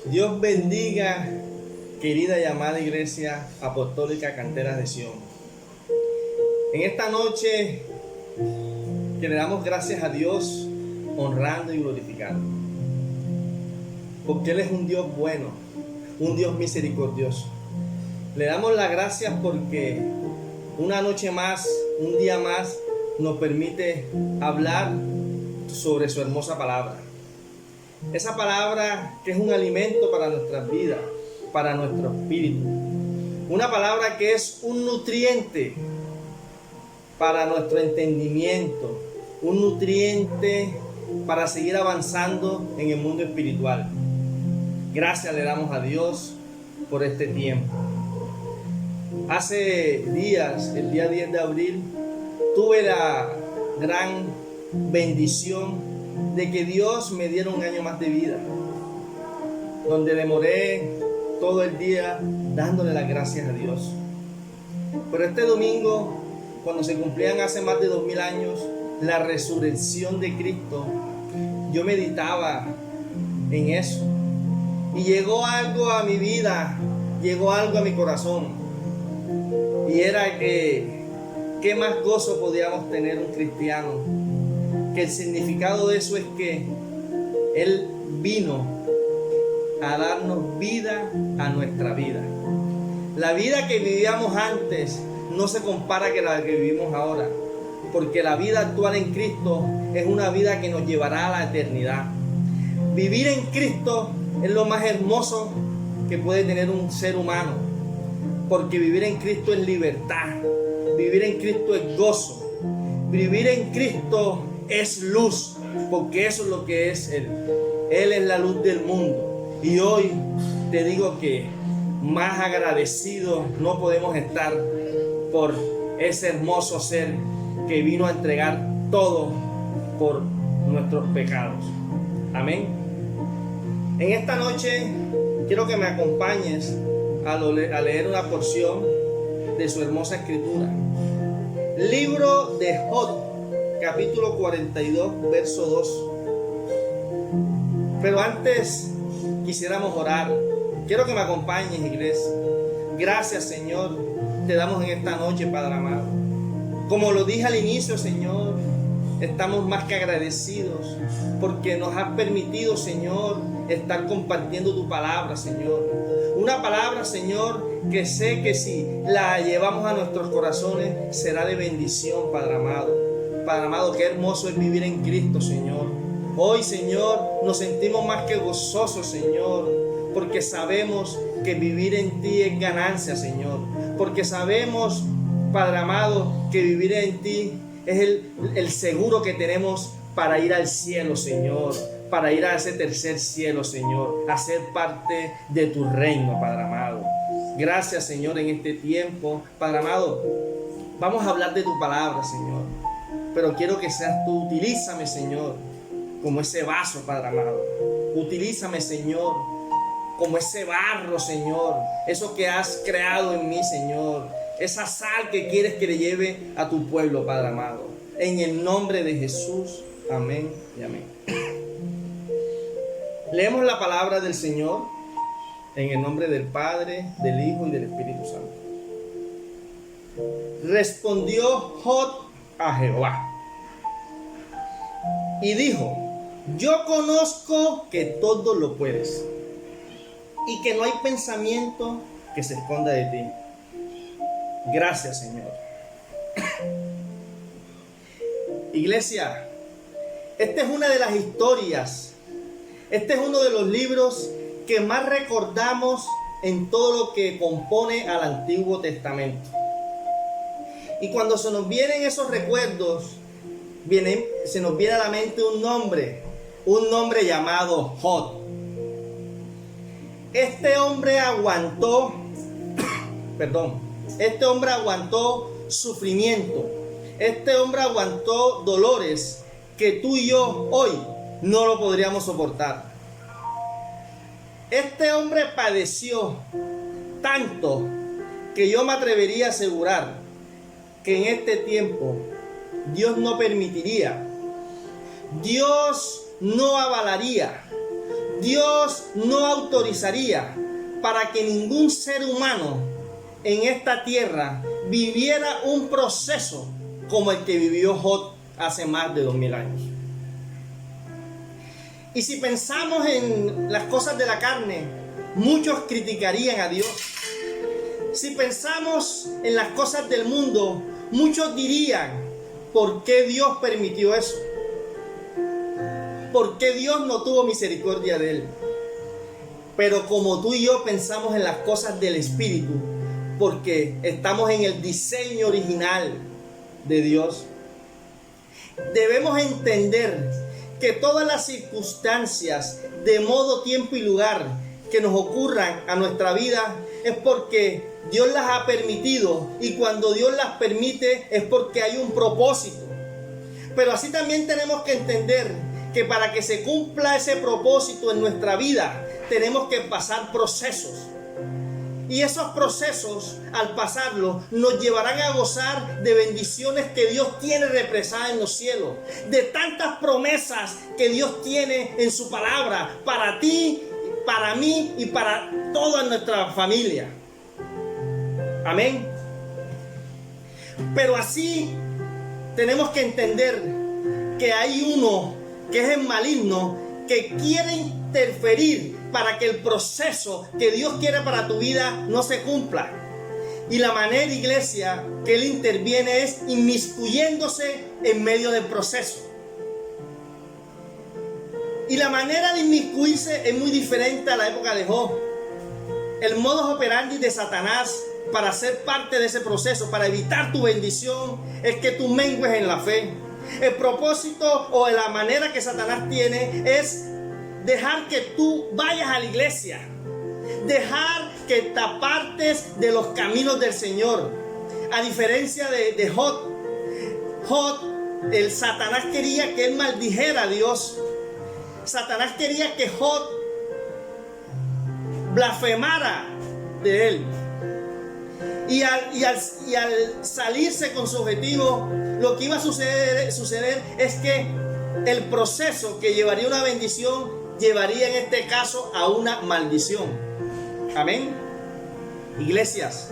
Dios bendiga, querida y amada Iglesia Apostólica Canteras de Sion. En esta noche que le damos gracias a Dios, honrando y glorificando, porque Él es un Dios bueno, un Dios misericordioso. Le damos las gracias porque una noche más, un día más, nos permite hablar sobre su hermosa palabra. Esa palabra que es un alimento para nuestras vidas, para nuestro espíritu. Una palabra que es un nutriente para nuestro entendimiento, un nutriente para seguir avanzando en el mundo espiritual. Gracias le damos a Dios por este tiempo. Hace días, el día 10 de abril, tuve la gran bendición de que Dios me diera un año más de vida, donde demoré todo el día dándole las gracias a Dios. Pero este domingo, cuando se cumplían hace más de 2000 años la resurrección de Cristo, yo meditaba en eso y llegó algo a mi vida, llegó algo a mi corazón, y era que qué más gozo podíamos tener un cristiano, que el significado de eso es que Él vino a darnos vida a nuestra vida. La vida que vivíamos antes no se compara con la que vivimos ahora, porque la vida actual en Cristo es una vida que nos llevará a la eternidad. Vivir en Cristo es lo más hermoso que puede tener un ser humano, porque vivir en Cristo es libertad, vivir en Cristo es gozo, vivir en Cristo es luz, porque eso es lo que es Él. Él es la luz del mundo. Y hoy te digo que más agradecidos no podemos estar por ese hermoso ser que vino a entregar todo por nuestros pecados. Amén. En esta noche quiero que me acompañes a leer una porción de su hermosa escritura. Libro de Job, capítulo 42, verso 2. Pero antes quisiéramos orar. Quiero que me acompañes, iglesia. Gracias, Señor, te damos en esta noche, Padre amado. Como lo dije al inicio, Señor, estamos más que agradecidos porque nos has permitido, Señor, estar compartiendo tu palabra, Señor. Una palabra, Señor, que sé que si la llevamos a nuestros corazones será de bendición, Padre amado. Padre amado, qué hermoso es vivir en Cristo, Señor. Hoy, Señor, nos sentimos más que gozosos, Señor, porque sabemos que vivir en ti es ganancia, Señor. Porque sabemos, Padre amado, que vivir en ti es el seguro que tenemos para ir al cielo, Señor. Para ir a ese tercer cielo, Señor. A ser parte de tu reino, Padre amado. Gracias, Señor, en este tiempo. Padre amado, vamos a hablar de tu palabra, Señor. Pero quiero que seas tú. Utilízame, Señor, como ese vaso, Padre amado. Utilízame, Señor, como ese barro, Señor. Eso que has creado en mí, Señor. Esa sal que quieres que le lleve a tu pueblo, Padre amado. En el nombre de Jesús. Amén y amén. Leemos la palabra del Señor en el nombre del Padre, del Hijo y del Espíritu Santo. Respondió Job a Jehová y dijo: yo conozco que todo lo puedes y que no hay pensamiento que se esconda de ti. Gracias, Señor. Iglesia, esta es una de las historias, este es uno de los libros que más recordamos en todo lo que compone al Antiguo Testamento. Y cuando se nos vienen esos recuerdos, se nos viene a la mente un nombre llamado Job. Este hombre aguantó sufrimiento. Este hombre aguantó dolores que tú y yo hoy no lo podríamos soportar. Este hombre padeció tanto que yo me atrevería a asegurar que en este tiempo Dios no permitiría, Dios no avalaría Dios no autorizaría para que ningún ser humano en esta tierra viviera un proceso como el que vivió Job hace más de 2000 años. Y si pensamos en las cosas de la carne, muchos criticarían a Dios. Si pensamos en las cosas del mundo, muchos dirían, ¿por qué Dios permitió eso? ¿Por qué Dios no tuvo misericordia de él? Pero como tú y yo pensamos en las cosas del Espíritu, porque estamos en el diseño original de Dios, debemos entender que todas las circunstancias de modo, tiempo y lugar que nos ocurran a nuestra vida es porque Dios las ha permitido, y cuando Dios las permite es porque hay un propósito. Pero así también tenemos que entender que para que se cumpla ese propósito en nuestra vida tenemos que pasar procesos. Y esos procesos, al pasarlos, nos llevarán a gozar de bendiciones que Dios tiene represadas en los cielos, de tantas promesas que Dios tiene en su palabra para ti, para mí y para toda nuestra familia. Amén. Pero así tenemos que entender que hay uno que es el maligno, que quiere interferir para que el proceso que Dios quiere para tu vida no se cumpla. Y la manera, iglesia, que él interviene es inmiscuyéndose en medio del proceso. Y la manera de inmiscuirse es muy diferente a la época de Job. El modus operandi de Satanás para ser parte de ese proceso, para evitar tu bendición, es que tú mengues en la fe. El propósito o la manera que Satanás tiene es dejar que tú vayas a la iglesia, dejar que te apartes de los caminos del Señor. A diferencia de Job, el Satanás quería que él maldijera a Dios. Satanás quería que Job blasfemara de él. Y al salirse con su objetivo, lo que iba a suceder es que el proceso que llevaría una bendición llevaría en este caso a una maldición. Amén. Iglesias,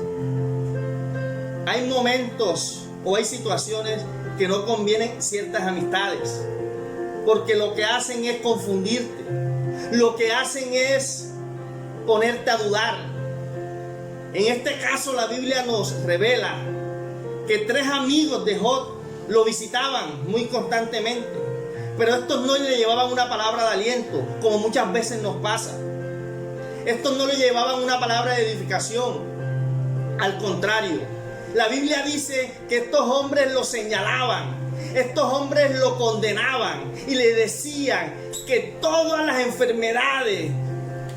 hay momentos o hay situaciones que no convienen ciertas amistades, porque lo que hacen es confundirte, lo que hacen es ponerte a dudar. En este caso la Biblia nos revela que 3 amigos de Job lo visitaban muy constantemente, pero estos no le llevaban una palabra de aliento, como muchas veces nos pasa. Estos no le llevaban una palabra de edificación. Al contrario, la Biblia dice que estos hombres lo señalaban, estos hombres lo condenaban y le decían que todas las enfermedades,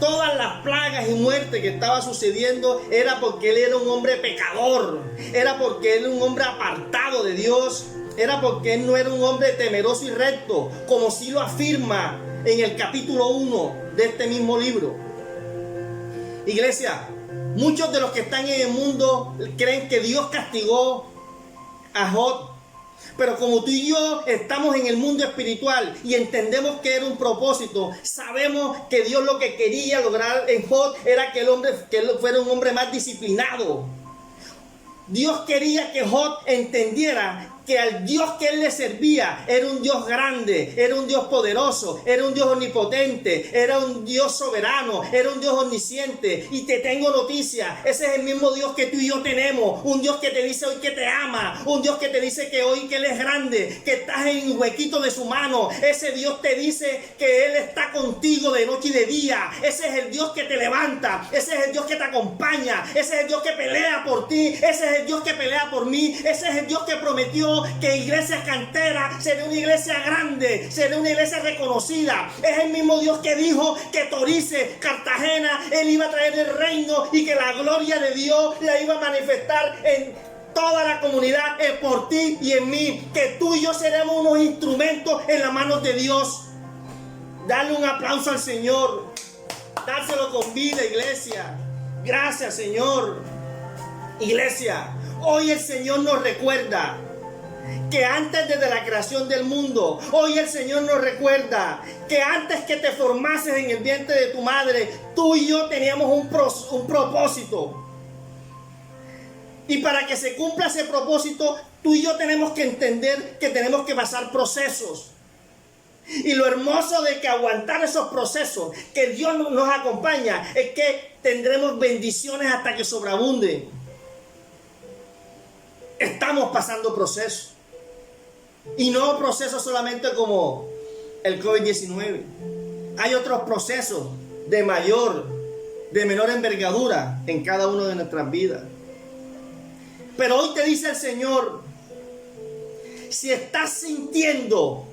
todas las plagas y muerte que estaba sucediendo era porque él era un hombre pecador, era porque él era un hombre apartado de Dios, era porque él no era un hombre temeroso y recto, como sí lo afirma en el capítulo 1 de este mismo libro. Iglesia, muchos de los que están en el mundo creen que Dios castigó a Job. Pero como tú y yo estamos en el mundo espiritual y entendemos que era un propósito, sabemos que Dios lo que quería lograr en Job era que él fuera un hombre más disciplinado. Dios quería que Job entendiera que al Dios que él le servía era un Dios grande, era un Dios poderoso, era un Dios omnipotente, era un Dios soberano, era un Dios omnisciente. Y te tengo noticia, ese es el mismo Dios que tú y yo tenemos, un Dios que te dice hoy que te ama, un Dios que te dice que hoy que él es grande, que estás en el huequito de su mano. Ese Dios te dice que él está contigo de noche y de día. Ese es el Dios que te levanta, ese es el Dios que te acompaña, ese es el Dios que pelea por ti, ese es el Dios que pelea por mí, ese es el Dios que prometió que Iglesia Cantera sería una iglesia grande, sería una iglesia reconocida. Es el mismo Dios que dijo que Torice, Cartagena, él iba a traer el reino y que la gloria de Dios la iba a manifestar en toda la comunidad, por ti y en mí, que tú y yo seremos unos instrumentos en las manos de Dios. Dale un aplauso al Señor, dárselo con vida, iglesia. Gracias, Señor. Iglesia, hoy el Señor nos recuerda que antes desde la creación del mundo, hoy el Señor nos recuerda que antes que te formases en el vientre de tu madre, tú y yo teníamos un propósito. Y para que se cumpla ese propósito, tú y yo tenemos que entender que tenemos que pasar procesos. Y lo hermoso de que aguantar esos procesos, que Dios nos acompaña, es que tendremos bendiciones hasta que sobreabunden. Estamos pasando procesos. Y no procesos solamente como el COVID-19. Hay otros procesos de menor envergadura en cada una de nuestras vidas. Pero hoy te dice el Señor, si estás sintiendo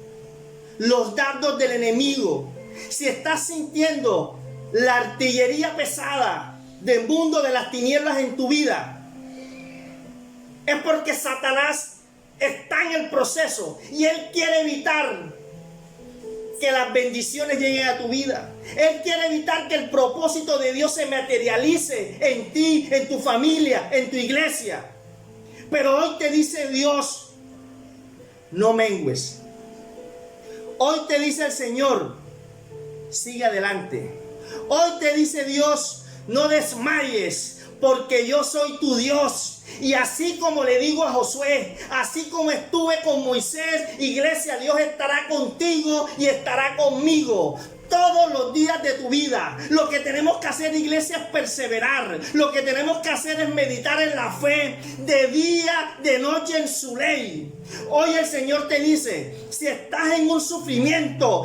los dardos del enemigo, si estás sintiendo la artillería pesada del mundo de las tinieblas en tu vida, es porque Satanás está en el proceso y él quiere evitar que las bendiciones lleguen a tu vida. Él quiere evitar que el propósito de Dios se materialice en ti, en tu familia, en tu iglesia. Pero hoy te dice Dios, no mengues. Hoy te dice el Señor, sigue adelante. Hoy te dice Dios, no desmayes, porque yo soy tu Dios. Y así como le digo a Josué, así como estuve con Moisés, iglesia, Dios estará contigo y estará conmigo todos los días de tu vida. Lo que tenemos que hacer, iglesia, es perseverar. Lo que tenemos que hacer es meditar en la fe, de día, de noche en su ley. Hoy el Señor te dice, si estás en un sufrimiento,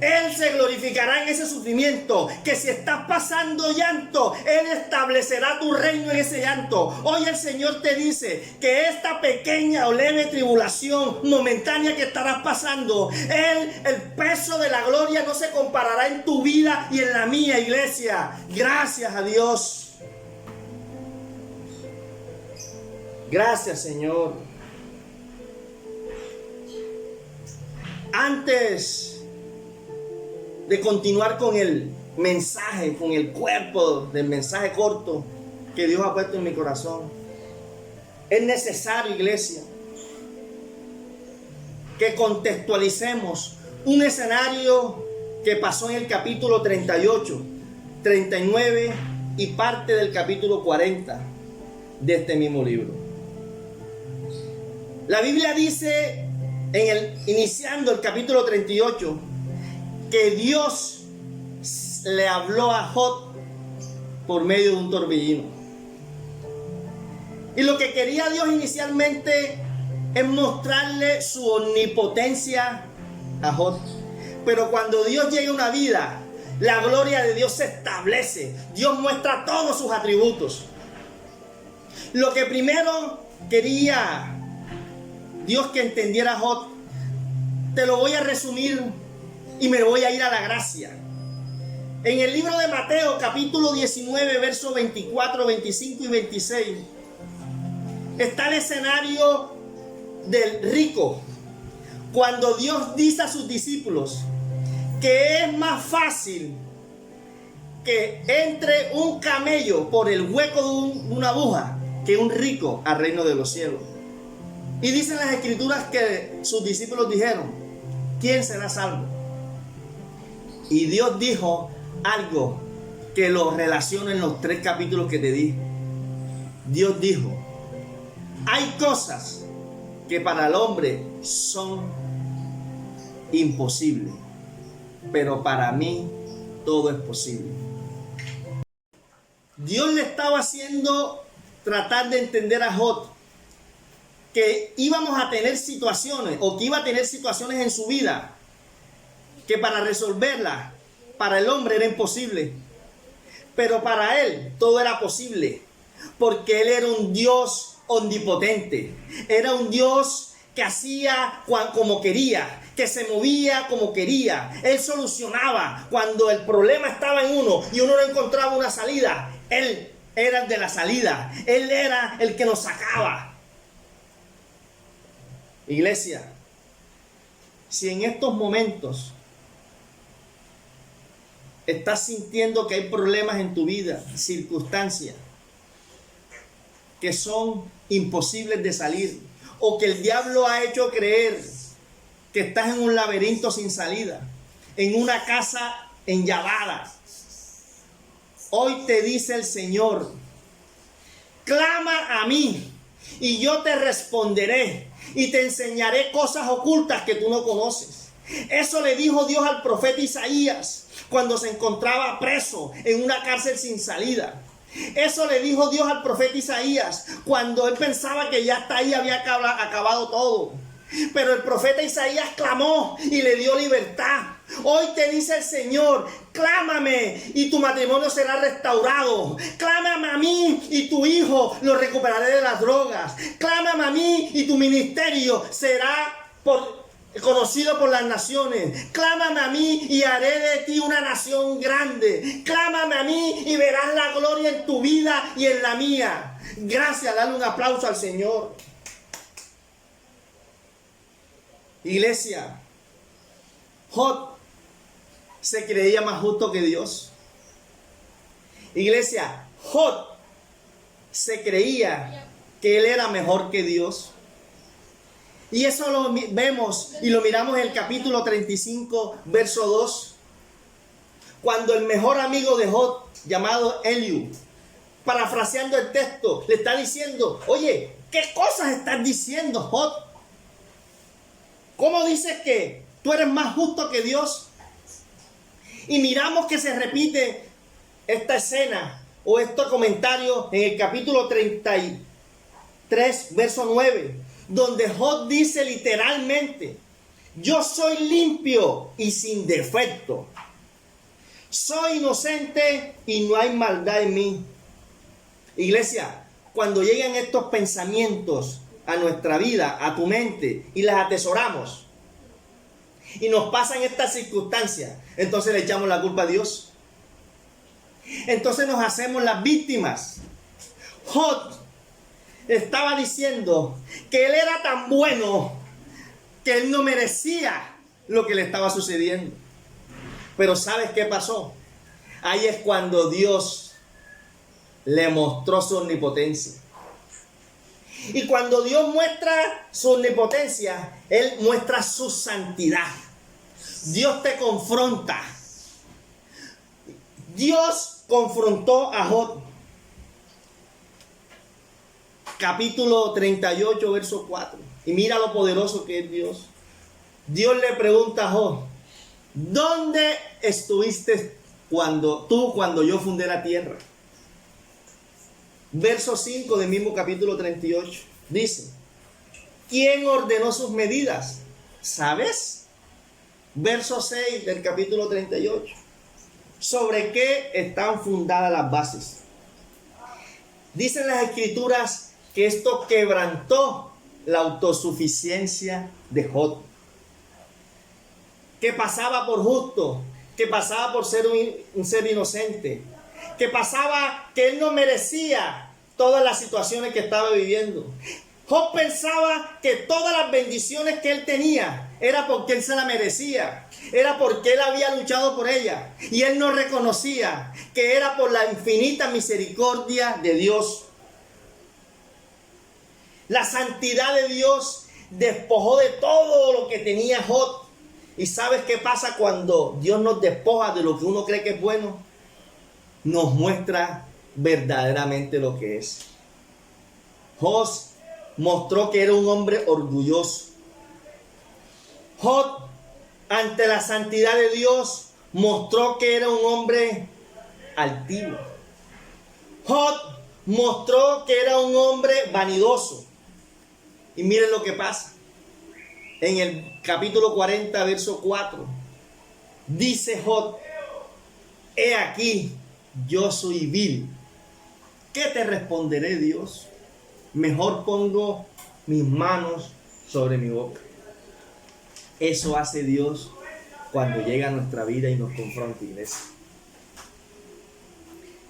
Él se glorificará en ese sufrimiento. Que si estás pasando llanto, Él establecerá tu reino en ese llanto. Hoy el Señor te dice que esta pequeña o leve tribulación momentánea que estarás pasando, el peso de la gloria no se comparará en tu vida y en la mía, iglesia. Gracias a Dios. Gracias, Señor. Antes de continuar con el mensaje, con el cuerpo del mensaje corto que Dios ha puesto en mi corazón, es necesario, iglesia, que contextualicemos un escenario que pasó en el capítulo 38, 39 y parte del capítulo 40 de este mismo libro. La Biblia dice, iniciando el capítulo 38, que Dios le habló a Job por medio de un torbellino. Y lo que quería Dios inicialmente es mostrarle su omnipotencia a Job. Pero cuando Dios llega a una vida, la gloria de Dios se establece. Dios muestra todos sus atributos. Lo que primero quería Dios que entendiera a Job, te lo voy a resumir y me voy a ir a la gracia. En el libro de Mateo, capítulo 19, versos 24, 25 y 26, está el escenario del rico. Cuando Dios dice a sus discípulos que es más fácil que entre un camello por el hueco de una aguja que un rico al reino de los cielos. Y dicen las escrituras que sus discípulos dijeron, ¿quién será salvo? Y Dios dijo algo que lo relaciona en los 3 capítulos que te dije. Dios dijo, hay cosas que para el hombre son imposibles, pero para mí todo es posible. Dios le estaba haciendo tratar de entender a Job que íbamos a tener situaciones, o que iba a tener situaciones en su vida que para resolverlas para el hombre era imposible, pero para él todo era posible, porque él era un Dios omnipotente, era un Dios que hacía como quería, que se movía como quería. Él solucionaba cuando el problema estaba en uno y uno no encontraba una salida. Él era el de la salida, él era el que nos sacaba. Iglesia, si en estos momentos estás sintiendo que hay problemas en tu vida, circunstancias que son imposibles de salir, o que el diablo ha hecho creer que estás en un laberinto sin salida, en una casa enllavada, hoy te dice el Señor: clama a mí y yo te responderé y te enseñaré cosas ocultas que tú no conoces. Eso le dijo Dios al profeta Isaías cuando se encontraba preso en una cárcel sin salida. Eso le dijo Dios al profeta Isaías cuando él pensaba que ya hasta ahí había acabado todo. Pero el profeta Isaías clamó y le dio libertad. Hoy te dice el Señor: clámame y tu matrimonio será restaurado. Clámame a mí y tu hijo lo recuperaré de las drogas. Clámame a mí y tu ministerio será conocido por las naciones. Clámame a mí y haré de ti una nación grande. Clámame a mí y verás la gloria en tu vida y en la mía. Gracias, dale un aplauso al Señor. Iglesia, Job se creía más justo que Dios. Iglesia, Job se creía que él era mejor que Dios. Y eso lo vemos y lo miramos en el capítulo 35, verso 2. Cuando el mejor amigo de Job, llamado Eliú, parafraseando el texto, le está diciendo: oye, ¿qué cosas estás diciendo, Job? ¿Cómo dices que tú eres más justo que Dios? Y miramos que se repite esta escena o estos comentarios en el capítulo 33, verso 9, donde Job dice literalmente: yo soy limpio y sin defecto. Soy inocente y no hay maldad en mí. Iglesia, cuando llegan estos pensamientos a nuestra vida, a tu mente, y las atesoramos, y nos pasan estas circunstancias, entonces le echamos la culpa a Dios. Entonces nos hacemos las víctimas. Job estaba diciendo que él era tan bueno que él no merecía lo que le estaba sucediendo. Pero ¿sabes qué pasó? Ahí es cuando Dios le mostró su omnipotencia. Y cuando Dios muestra su omnipotencia, Él muestra su santidad. Dios te confronta. Dios confrontó a Job. Capítulo 38, verso 4. Y mira lo poderoso que es Dios. Dios le pregunta a Job: ¿dónde estuviste cuando yo fundé la tierra? Verso 5 del mismo capítulo 38 dice: ¿quién ordenó sus medidas? ¿Sabes? Verso 6 del capítulo 38: ¿sobre qué están fundadas las bases? Dicen las escrituras que esto quebrantó la autosuficiencia de Job, que pasaba por justo, que pasaba por ser un ser inocente, que pasaba que él no merecía todas las situaciones que estaba viviendo. Job pensaba que todas las bendiciones que él tenía era porque él se la merecía, era porque él había luchado por ella, y él no reconocía que era por la infinita misericordia de Dios. La santidad de Dios despojó de todo lo que tenía Job. ¿Y sabes qué pasa cuando Dios nos despoja de lo que uno cree que es bueno? Nos muestra verdaderamente lo que es. Job mostró que era un hombre orgulloso. Job, ante la santidad de Dios, mostró que era un hombre altivo. Job mostró que era un hombre vanidoso. Y miren lo que pasa. En el capítulo 40, verso 4, dice Job: he aquí, yo soy vil. ¿Qué te responderé, Dios? Mejor pongo mis manos sobre mi boca. Eso hace Dios cuando llega a nuestra vida y nos confronta, iglesia.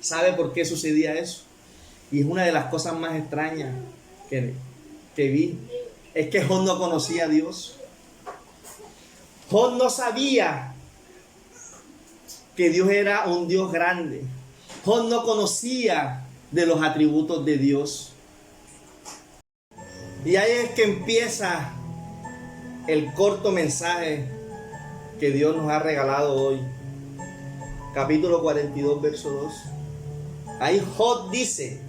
¿Sabe por qué sucedía eso? Y es una de las cosas más extrañas que vi. Es que Job no conocía a Dios. Job no sabía que Dios era un Dios grande. Job no conocía de los atributos de Dios. Y ahí es que empieza el corto mensaje que Dios nos ha regalado hoy. Capítulo 42, verso 2. Ahí Job dice: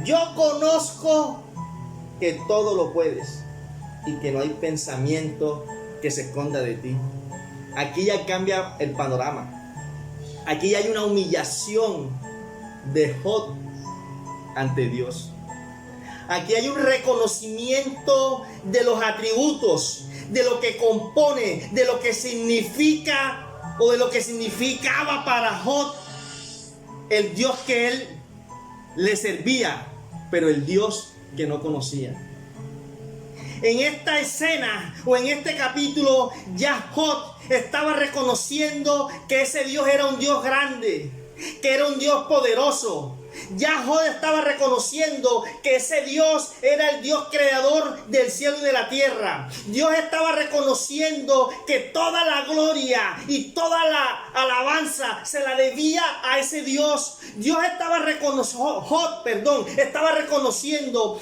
yo conozco que todo lo puedes y que no hay pensamiento que se esconda de ti. Aquí ya cambia el panorama. Aquí hay una humillación de Job ante Dios. Aquí hay un reconocimiento de los atributos, de lo que compone, de lo que significa o de lo que significaba para Job el Dios que él le servía, pero el Dios que no conocía. En esta escena o en este capítulo ya Job estaba reconociendo que ese Dios era un Dios grande, que era un Dios poderoso. Ya Job estaba reconociendo que ese Dios era el Dios creador del cielo y de la tierra. Dios estaba reconociendo que toda la gloria y toda la alabanza se la debía a ese Dios. Job estaba reconociendo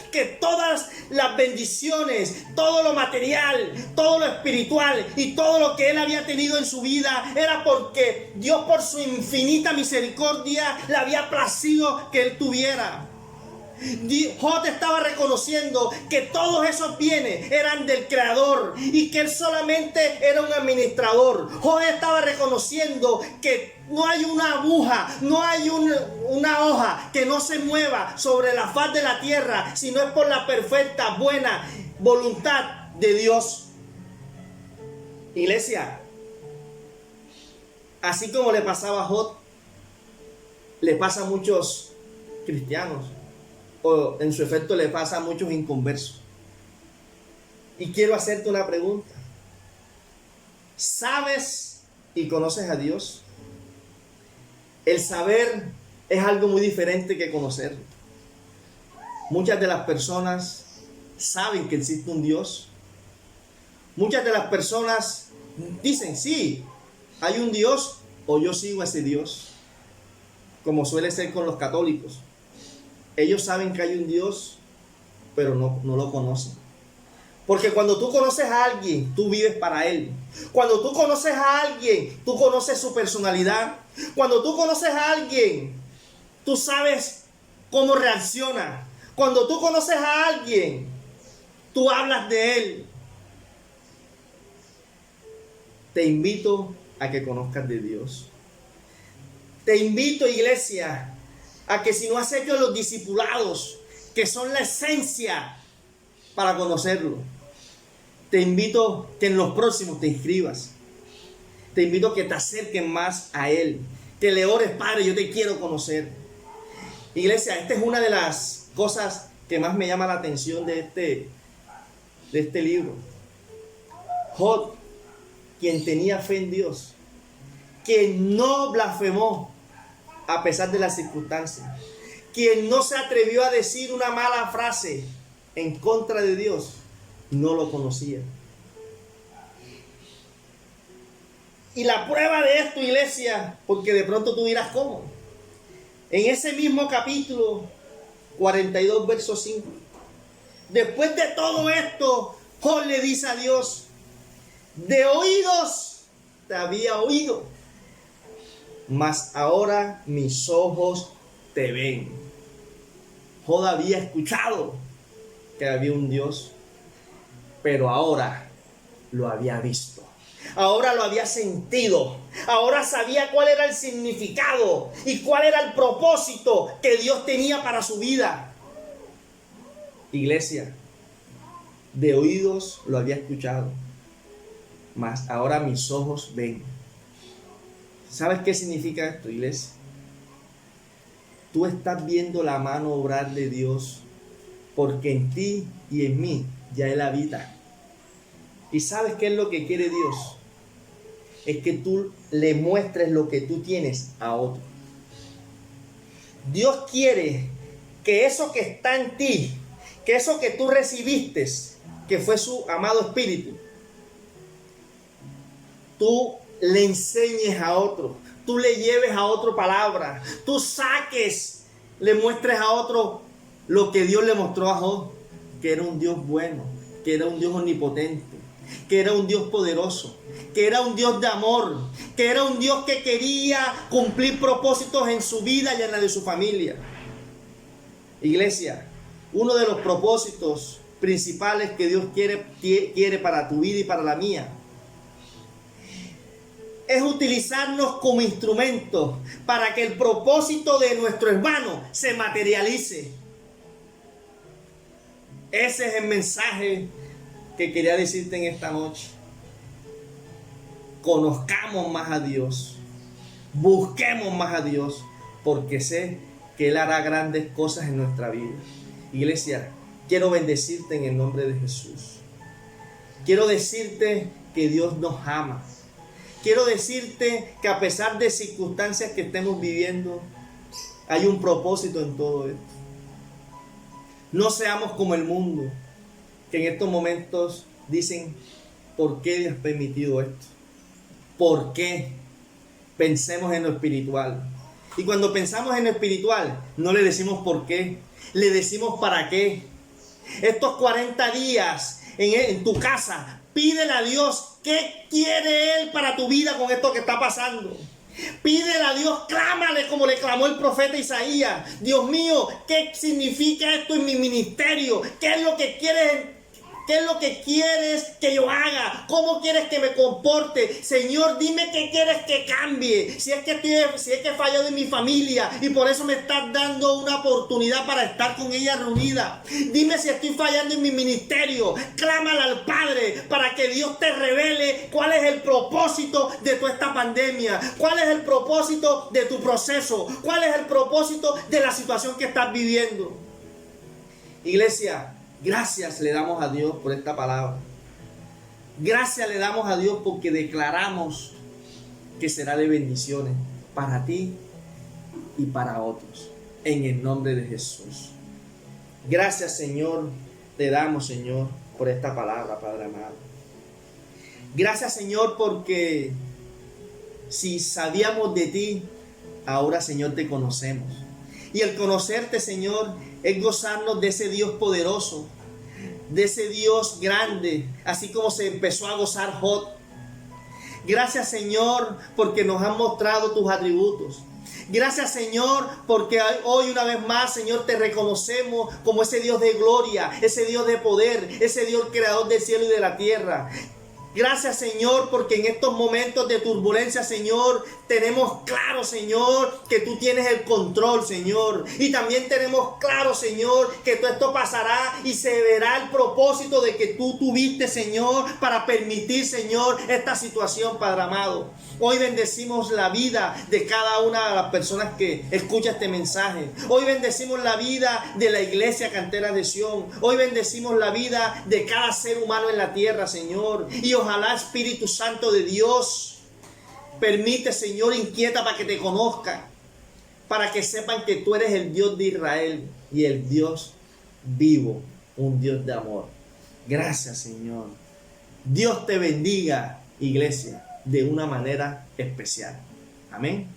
que todas las bendiciones, todo lo material, todo lo espiritual y todo lo que él había tenido en su vida era porque Dios, por su infinita misericordia, le había placido que él tuviera. Job estaba reconociendo que todos esos bienes eran del Creador y que él solamente era un administrador. Job estaba reconociendo que no hay una aguja, no hay una hoja que no se mueva sobre la faz de la tierra, sino es por la perfecta, buena voluntad de Dios. Iglesia, así como le pasaba a Job, le pasa a muchos cristianos, o en su efecto le pasa a muchos inconversos. Y quiero hacerte una pregunta: ¿sabes y conoces a Dios? El saber es algo muy diferente que conocer. Muchas de las personas saben que existe un Dios. Muchas de las personas dicen: sí, hay un Dios, o yo sigo a ese Dios, como suele ser con los católicos. Ellos saben que hay un Dios, pero no lo conocen. Porque cuando tú conoces a alguien, tú vives para él. Cuando tú conoces a alguien, tú conoces su personalidad. Cuando tú conoces a alguien, tú sabes cómo reacciona. Cuando tú conoces a alguien, tú hablas de él. Te invito a que conozcas de Dios. Te invito, iglesia, a que si no has hecho los discipulados, que son la esencia para conocerlo, te invito que en los próximos te inscribas. Te invito a que te acerques más a Él, que le ores: Padre, yo te quiero conocer. Iglesia, esta es una de las cosas que más me llama la atención de este libro. Job, quien tenía fe en Dios, quien no blasfemó a pesar de las circunstancias, quien no se atrevió a decir una mala frase en contra de Dios, no lo conocía. Y la prueba de esto, iglesia, porque de pronto tú dirás: ¿cómo? En ese mismo capítulo 42, verso 5, después de todo esto, Job le dice a Dios: de oídos te había oído, mas ahora mis ojos te ven. Job había escuchado que había un Dios, pero ahora lo había visto. Ahora lo había sentido. Ahora sabía cuál era el significado y cuál era el propósito que Dios tenía para su vida. Iglesia, de oídos lo había escuchado, mas ahora mis ojos ven. ¿Sabes qué significa esto, iglesia? Tú estás viendo la mano obrar de Dios, porque en ti y en mí ya Él habita. ¿Y sabes qué es lo que quiere Dios? Es que tú le muestres lo que tú tienes a otro. Dios quiere que eso que está en ti, que eso que tú recibiste, que fue su amado Espíritu, tú le enseñes a otro, tú le lleves a otro palabra, tú saques, le muestres a otro lo que Dios le mostró a Job, que era un Dios bueno, que era un Dios omnipotente, que era un Dios poderoso, que era un Dios de amor, que era un Dios que quería cumplir propósitos en su vida y en la de su familia. Iglesia, uno de los propósitos principales que Dios quiere para tu vida y para la mía es utilizarnos como instrumentos para que el propósito de nuestro hermano se materialice. Ese es el mensaje que quería decirte en esta noche. Conozcamos más a Dios, busquemos más a Dios, porque sé que Él hará grandes cosas en nuestra vida. Iglesia, quiero bendecirte en el nombre de Jesús. Quiero decirte que Dios nos ama. Quiero decirte que a pesar de circunstancias que estemos viviendo, hay un propósito en todo esto. No seamos como el mundo, que en estos momentos dicen, ¿por qué Dios ha permitido esto? ¿Por qué? Pensemos en lo espiritual. Y cuando pensamos en lo espiritual, no le decimos por qué, le decimos para qué. Estos 40 días en tu casa, pídele a Dios qué quiere Él para tu vida con esto que está pasando. Pídele a Dios, clámale como le clamó el profeta Isaías. Dios mío, ¿qué significa esto en mi ministerio? ¿Qué es lo que quieres? ¿Qué es lo que quieres que yo haga? ¿Cómo quieres que me comporte? Señor, dime qué quieres que cambie. Si es que he fallado en mi familia y por eso me estás dando una oportunidad para estar con ella reunida. Dime si estoy fallando en mi ministerio. Clámale al Padre para que Dios te revele cuál es el propósito de toda esta pandemia. Cuál es el propósito de tu proceso. Cuál es el propósito de la situación que estás viviendo. Iglesia, gracias le damos a Dios por esta palabra. Gracias le damos a Dios porque declaramos que será de bendiciones para ti y para otros. En el nombre de Jesús. Gracias, Señor, te damos, Señor, por esta palabra, Padre amado. Gracias, Señor, porque si sabíamos de ti, ahora, Señor, te conocemos. Y el conocerte, Señor, es gozarnos de ese Dios poderoso, de ese Dios grande, así como se empezó a gozar Job. Gracias, Señor, porque nos han mostrado tus atributos. Gracias, Señor, porque hoy una vez más, Señor, te reconocemos como ese Dios de gloria, ese Dios de poder, ese Dios creador del cielo y de la tierra. Gracias, Señor, porque en estos momentos de turbulencia, Señor, tenemos claro, Señor, que tú tienes el control, Señor. Y también tenemos claro, Señor, que todo esto pasará y se verá el propósito de que tú tuviste, Señor, para permitir, Señor, esta situación, Padre amado. Hoy bendecimos la vida de cada una de las personas que escucha este mensaje. Hoy bendecimos la vida de la iglesia Cantera de Sión. Hoy bendecimos la vida de cada ser humano en la tierra, Señor. Y ojalá, Espíritu Santo de Dios, permite, Señor, inquieta para que te conozcan, para que sepan que tú eres el Dios de Israel y el Dios vivo, un Dios de amor. Gracias, Señor. Dios te bendiga, iglesia, de una manera especial. Amén.